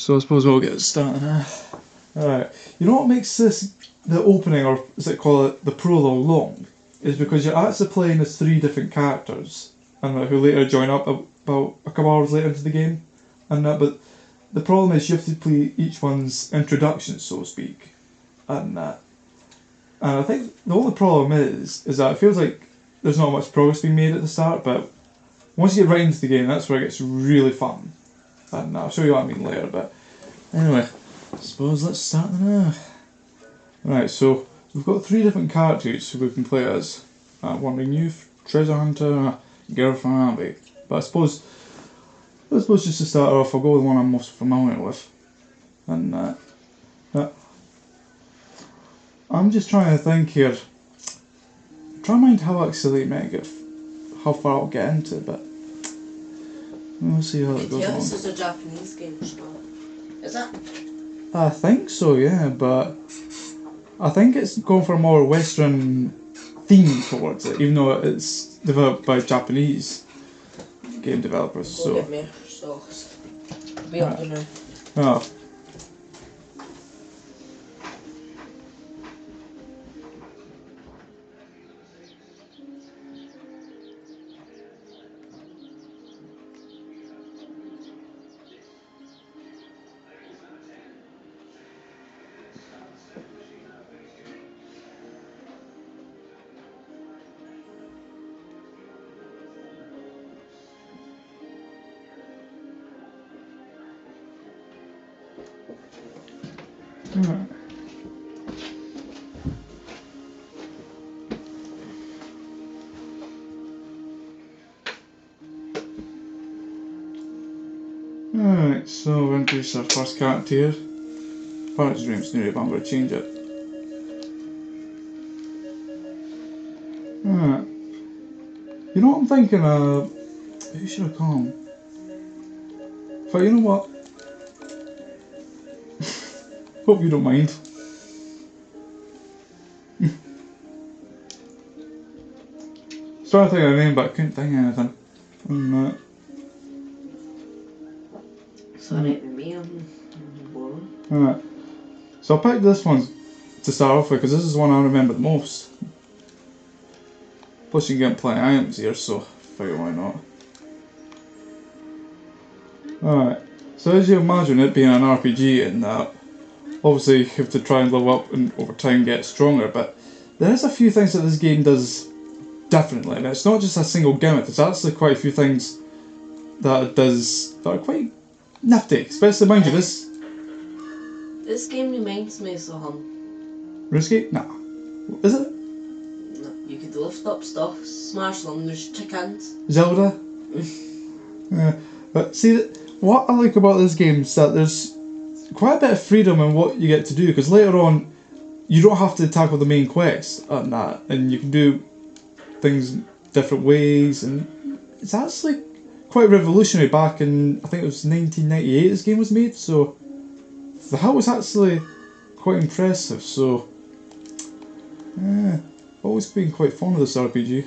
So I suppose we'll get started now. Alright, you know what makes this, the opening, or as I call it, the prologue long, is because you're actually playing as 3 different characters, and who later join up about a couple hours later into the game, and but the problem is you have to play each one's introduction, so to speak, and I think the only problem is that it feels like there's not much progress being made at the start, but once you get right into the game, that's where it gets really fun. And I'll show you what I mean later, but anyway, I suppose let's start now. Right, so we've got 3 different characters who we can play as. Wandering Youth, Treasure Hunter, Girl from Abbey. But I suppose just to start off, I'll go with the one I'm most familiar with. And I'm just trying to think here. Try and mind how actually how far I'll get into it, but we'll see how it goes on. This is a Japanese game, is it? I think so, yeah, but I think it's going for a more Western theme towards it, even though it's developed by Japanese game developers. Go get me sauce. Be up to now. Oh. Alright, so we're introduced our first character here. Pirate's Dreams nearly, but I'm going to change it. Alright. You know what I'm thinking? Who should I call him? But you know what? Hope you don't mind. I was trying to think of a name, but I couldn't think of anything. Sorry, me, I'm boring. Alright. So I picked this one to start off with because this is the one I remember the most. Plus you can get plenty of items here, so I figure why not. Alright. So as you imagine it being an RPG in that, obviously you have to try and level up and over time get stronger, but there's a few things that this game does differently, and it's not just a single gimmick, there's actually quite a few things that it does that are quite nifty, especially mind you this game reminds me of some. RuneScape? Nah. Is it? No, you could lift up stuff, smash them, there's chickens. Zelda? Yeah. But see, what I like about this game is that there's quite a bit of freedom in what you get to do, because later on you don't have to tackle the main quest and that, and you can do things different ways, and it's actually quite revolutionary. Back in, I think it was 1998 this game was made, so that was actually quite impressive. So yeah, always been quite fond of this RPG.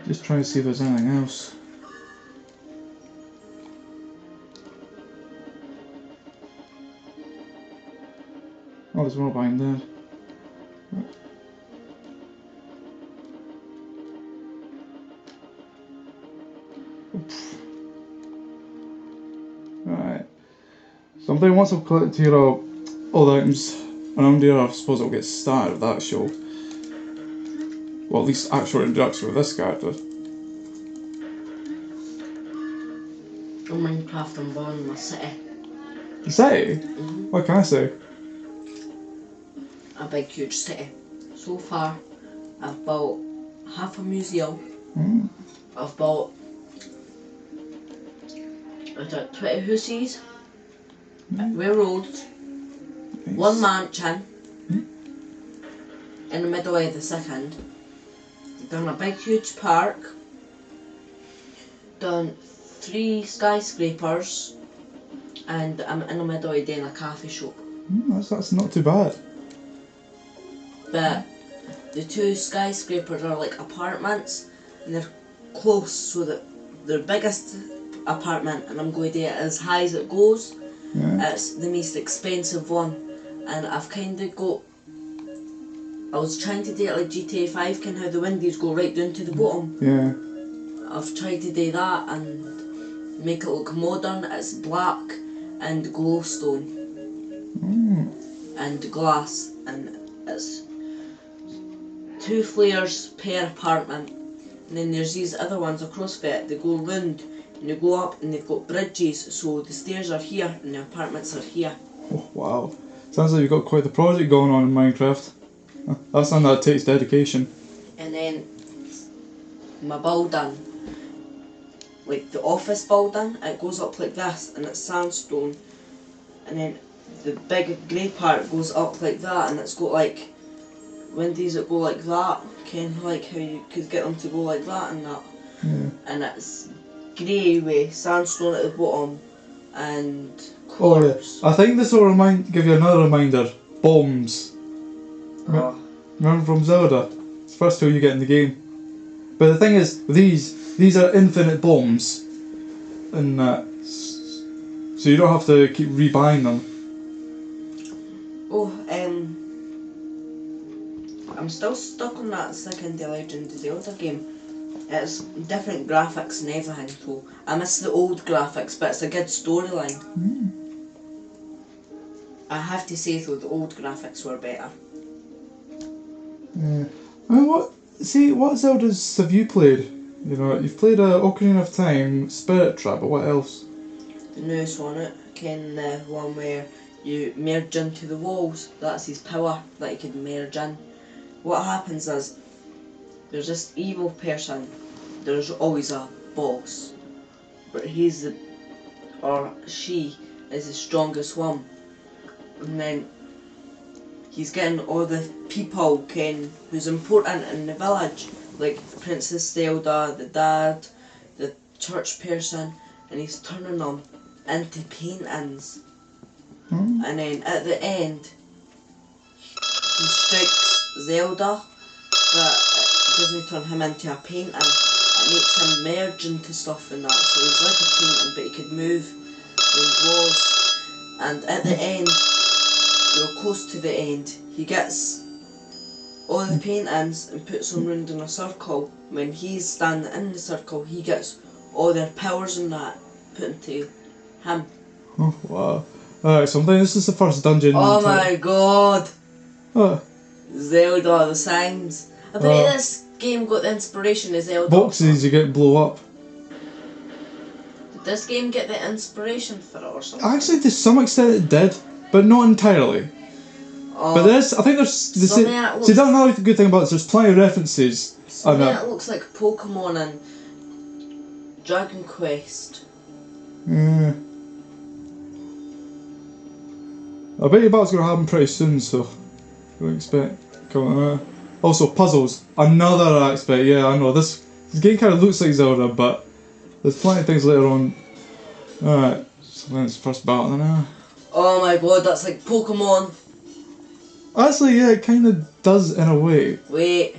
Just trying to see if there's anything else. Oh, there's more behind there. Right. Something once I've collected here all the items around here, I suppose I'll get started with that show. Well, at least actual introduction with this character. In Minecraft, I'm born in a city. A city? Mm-hmm. What can I say? A big, huge city. So far, I've built half a museum. I've built about 20 houses, with roads, Nice. 1 mansion in the middle of the second. Done a big, huge park. Done 3 skyscrapers, and I'm in the middle of doing a cafe shop. That's not too bad. But the 2 skyscrapers are like apartments, and they're close, so that they're biggest apartment and I'm going to do it as high as it goes. Yeah. It's the most expensive one, and I've kind of got. I was trying to do it like GTA 5, kind of how the windows go right down to the bottom. Yeah. I've tried to do that and make it look modern. It's black and glowstone and glass, and it's 2 flares per apartment. And then there's these other ones across it. They go round and they go up, and they've got bridges. So the stairs are here and the apartments are here. Oh wow! Sounds like you've got quite the project going on in Minecraft. That's something that takes dedication. And then my building, like the office building, it goes up like this and it's sandstone. And then the big grey part goes up like that, and it's got like windows that go like that, kind of like how you could get them to go like that and that. Yeah. And it's grey with sandstone at the bottom and Oh yeah. quartz. I think this will give you another reminder. Bombs. Oh. Remember from Zelda? It's the first tool you get in the game. But the thing is, these are infinite bombs, and so you don't have to keep rebuying them. Oh, I'm still stuck on that second The Legend of Zelda game. It's different graphics and everything, so I miss the old graphics, but it's a good storyline. I have to say though, the old graphics were better. Yeah. I mean, what Zeldas have you played? You know, you've played Ocarina of Time, Spirit Trap, but what else? The newest one, the one where you merge into the walls. That's his power, that he can merge in. What happens is, there's this evil person, there's always a boss, but she is the strongest one. And then he's getting all the people who's important in the village, like Princess Zelda, the dad, the church person, and he's turning them into paintings. And then at the end, he strikes Zelda, but it doesn't turn him into a painting. It makes him merge into stuff and that, so he's like a painting, but he could move when he was. And at the end, you're close to the end, he gets all the paintings and puts them round in a circle. When he's standing in the circle, he gets all their powers and that put into him. Oh wow! Alright, so I'm thinking this is the first dungeon. Oh my god! What? Zelda, the signs. I bet this game got the inspiration of Zelda. Boxes you get blow up. Did this game get the inspiration for it or something? Actually, to some extent it did, but not entirely. But I think there's... See, that's another good thing about this, there's plenty of references. It looks like Pokemon and Dragon Quest. Yeah. I bet your battle's going to happen pretty soon, so... Don't expect coming out. Also, puzzles. Another aspect, yeah, I know. This game kind of looks like Zelda, but there's plenty of things later on. Alright, so then it's first battle now. Oh my god, that's like Pokemon. Actually, yeah, it kind of does in a way. Wait.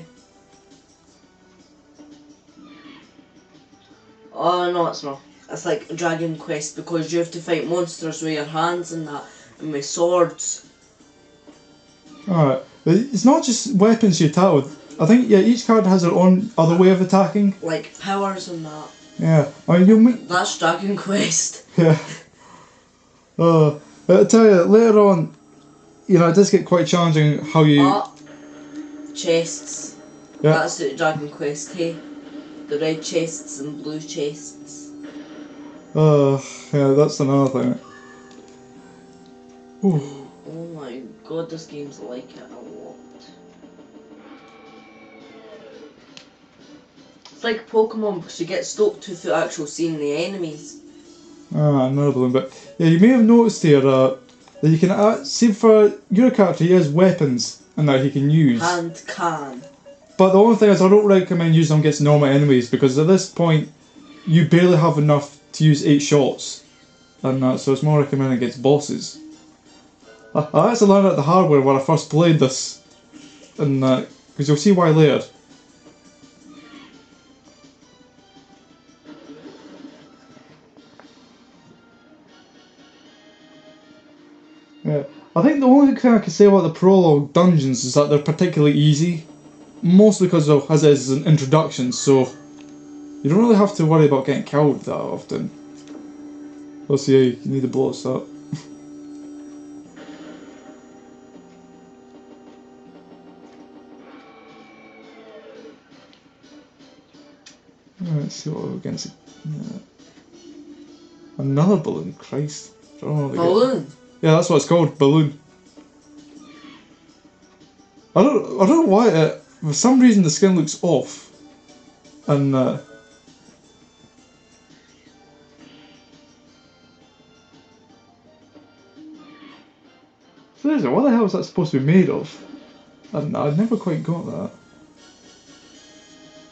Oh no, it's not. It's like Dragon Quest because you have to fight monsters with your hands and that, and with swords. Alright, it's not just weapons you attack with. I think, yeah, each card has their own other way of attacking. Like powers and that. Yeah, I mean, you'll meet... That's Dragon Quest. Yeah. I'll tell you, later on, you know, it does get quite challenging how you... Chests. Yeah. That's the Dragon Quest, hey? The red chests and blue chests. Yeah, that's another thing. Ooh. Oh my god, this game's like it a lot. It's like Pokemon because you get stoked with the actual seeing the enemies. Another one, but yeah, you may have noticed here that you can see for your character he has weapons and that he can use. And can. But the only thing is I don't recommend using them against normal enemies because at this point you barely have enough to use 8 shots, and so it's more recommended against bosses. I actually learned it the hard way when I first played this, and because you'll see why later. Yeah. I think the only thing I can say about the prologue dungeons is that they're particularly easy. Mostly because of, as it is an introduction, so you don't really have to worry about getting killed that often. Plus, yeah, you need to blow us up. Let's see what we're against. Yeah. Another balloon, Christ. I don't know what they Balloon? Yeah, that's what it's called, balloon. I don't know why for some reason the skin looks off. And seriously, what the hell is that supposed to be made of? I never quite got that.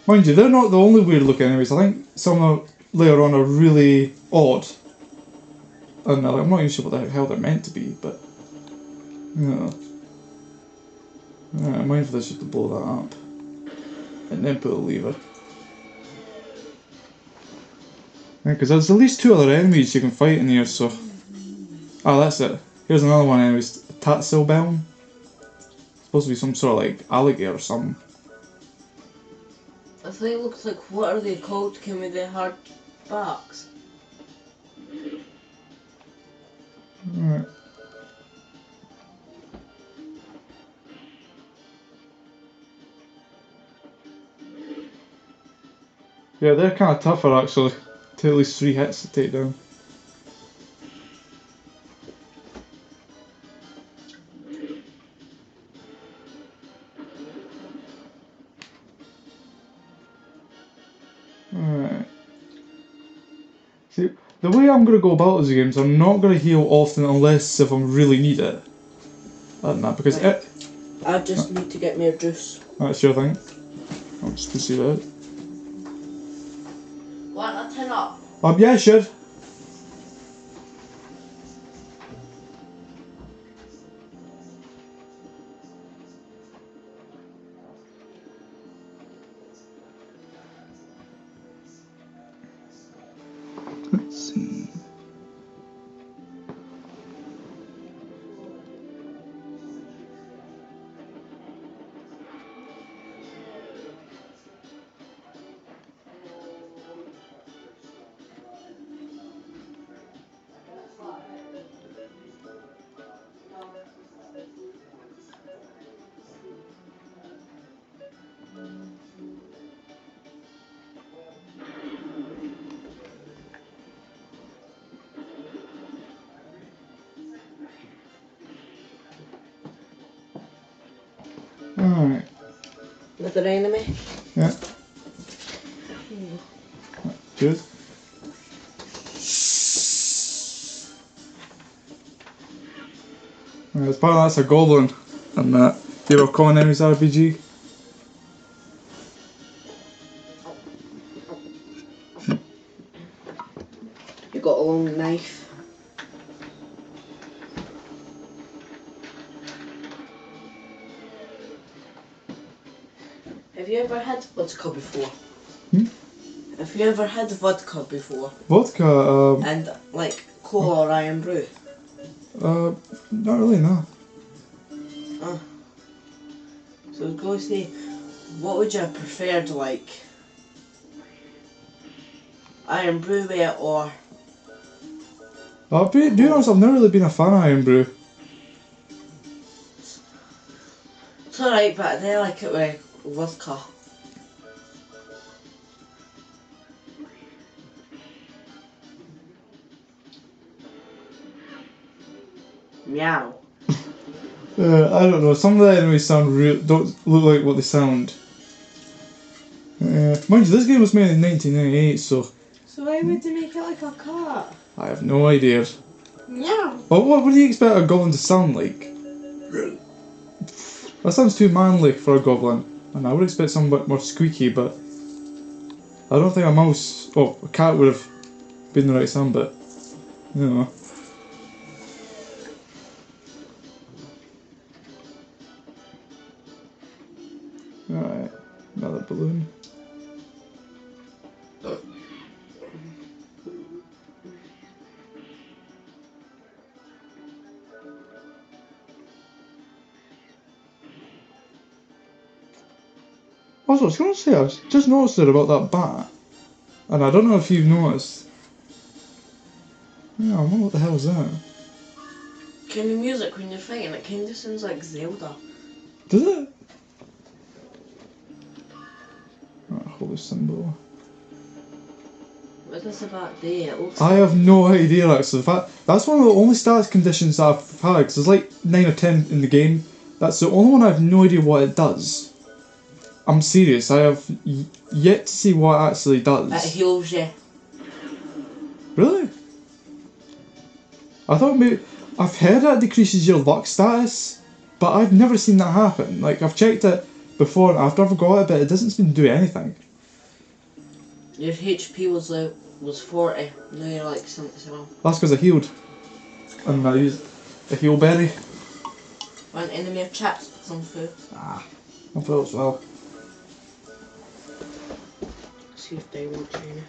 Mind you, they're not the only weird looking enemies. I think some later on are really odd. And I'm not even sure what the hell they're meant to be, but yeah. I'm mindful I should to blow that up. And then put a lever. Yeah, because there's at least 2 other enemies you can fight in here, so... Ah, that's it. Here's another one anyways. Tatsilbelm. Supposed to be some sort of like alligator or something. I think it looks like, what are they called? Can we the hard backs? Alright. Yeah, they're kind of tougher actually. Take at least 3 hits to take down. Alright. See, the way I'm going to go about these games, I'm not going to heal often unless if I really need it. Other than that, because Right. I just need to get me a juice. That's your thing. I'll just proceed out. Want a tin up? Yeah, sure. Let's see. Alright. Another enemy? Yeah. Good. As part of that's a goblin. And that. Do you ever common enemies RPG? You got a long knife. Have you ever had vodka before? Have you ever had vodka before? Vodka, And like cola or iron brew? not really, no. So I was going to say, what would you have preferred, like iron brew with or? I'll be honest, I've never really been a fan of Iron Brew. It's alright, but I do like it with vodka. Meow. I don't know, some of the enemies sound don't look like what they sound. Mind you, this game was made in 1998, so... So why would they make it like a cat? I have no idea. Meow. Well, what do you expect a goblin to sound like? That sounds too manly for a goblin. And I would expect something a bit more squeaky, but... I don't think a mouse... Oh, a cat would have been the right sound, but... You know. Alright, another balloon. Also, I was going to say, I've just noticed it about that bat. And I don't know if you've noticed. Yeah, I don't know what the hell is that. Kind of music when you're fighting, it kind of sounds like Zelda. Does it? Oh, holy symbol. What does the bat do? It looks I have no idea actually. That's one of the only stats conditions that I've had, because there's like 9 or 10 in the game. That's the only one I have no idea what it does. I'm serious, I have yet to see what it actually does. It heals you. Really? I thought maybe... I've heard it decreases your luck status, but I've never seen that happen. Like, I've checked it before and after I've got it, but it doesn't seem to do anything. Your HP was 40, now you're like 77. That's because I healed. And I used the heal berry. Want enemy of chips? Some food. I thought as well. See if they want China.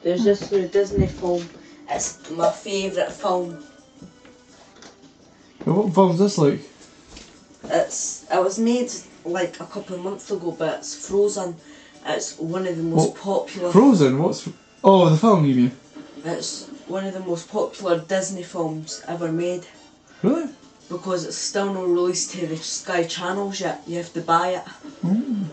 There's this new Disney film. It's my favourite film. What film's this like? It was made like a couple of months ago, but it's Frozen. It's one of the most popular. Frozen? What's... Oh, the film you mean? It's one of the most popular Disney films ever made. Really? Because it's still not released to the Sky channels yet. You have to buy it. Mm.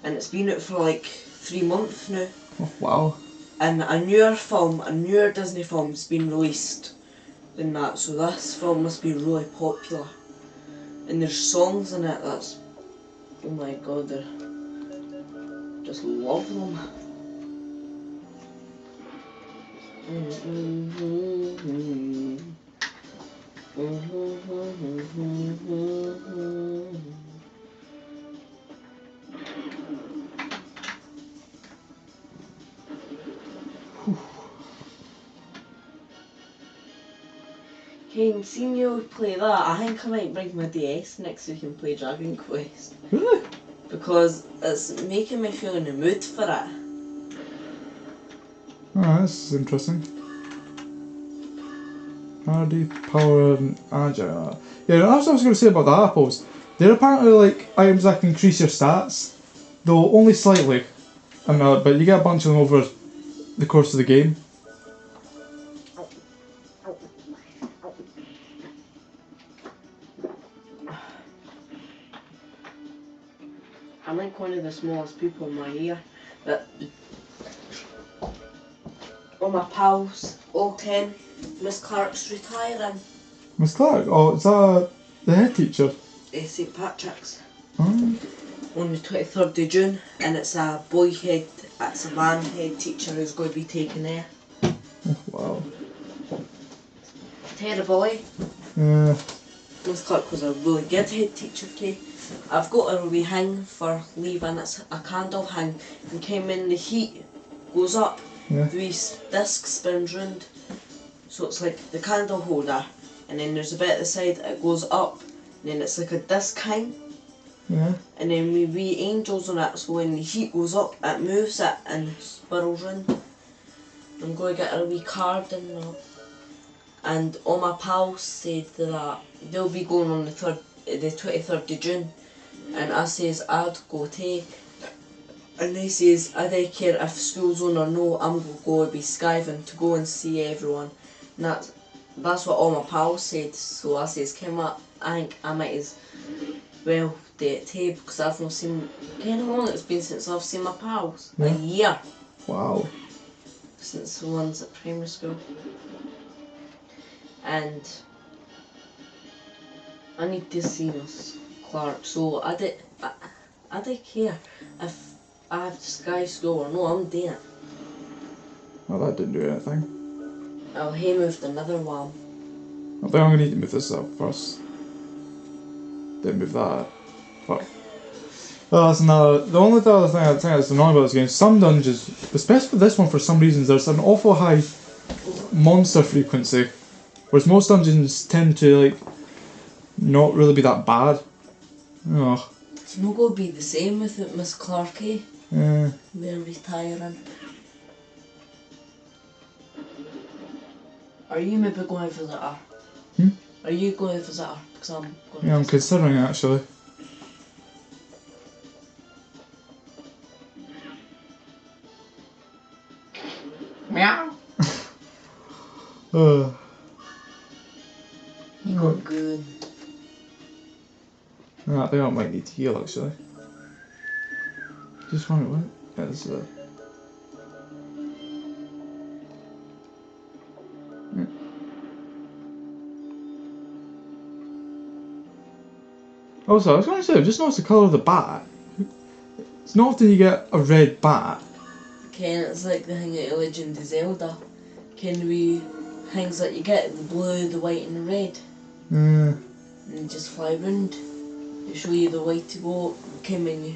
And it's been out for like 3 months now. Oh, wow. And a newer Disney film's been released than that, so this film must be really popular. And there's songs in it that's, oh my god, they're just love them. Kane, seeing you play that, I think I might bring my DS next week and play Dragon Quest. Really? Because it's making me feel in the mood for it. Oh, this is interesting. Hardy, power, and agile. Yeah, that's what I was going to say about the apples. They're apparently like items that can increase your stats, though only slightly. But you get a bunch of them over the course of the game. I'm like one of the smallest people in my ear, but all my pals all ken Miss Clark's retiring. Miss Clark? Oh, is that the head teacher? St Patrick's. Oh. On the 23rd of June, and it's a boy head, it's a man head teacher who's going to be taking there. Oh, wow. Terrible, eh? Yeah. Miss Clark was a really good head teacher, okay? I've got a wee hang for leaving, it's a candle hang, and came in the heat, goes up, Yeah. the wee disc spins round, so it's like the candle holder, and then there's a bit at the side it goes up, and then it's like a disc hang. Yeah. And then we wee angels on it, so when the heat goes up, it moves it and spirals round. I'm going to get a wee card and that. And all my pals said that they'll be going on the 23rd of June. And I says I'd go too. And they says I don't care if school's on or no, I'm going to be skiving to go and see everyone. And that's what all my pals said. So I says, come up, I think I might as well do it too, because I've not seen, you know how long it's been since I've seen my pals? Yeah. A year. Wow. Since the ones at primary school. And I need to see Miss Clark, so I don't care if I have to sky school or no, I'm doing it. Well, that didn't do anything. Oh, he moved another one. I think I'm going to need to move this up first. Didn't move that. Fuck. Well, that's another. The only other thing I'd say that's annoying about this game, some dungeons, especially for this one for some reason, there's an awful high monster frequency. Whereas most dungeons tend to, like, not really be that bad. Oh. It's not going to be the same with Miss Clark, eh? Yeah. They're retiring. Are you maybe going to visit her? Hmm? Are you going to visit her? Because I'm going to Yeah, I'm visit considering it actually. Meow. You got good. Yeah, I think I might need to heal actually. Just wonder what? Yeah, this is a... Yeah. Also, I was going to say, I've just noticed the colour of the bat. It's not often you get a red bat. Ken, it's like the thing at Legend of Zelda. Ken, we things that you get, the blue, the white and the red. Yeah. And you just fly round. They show you the way to go, Ken, when you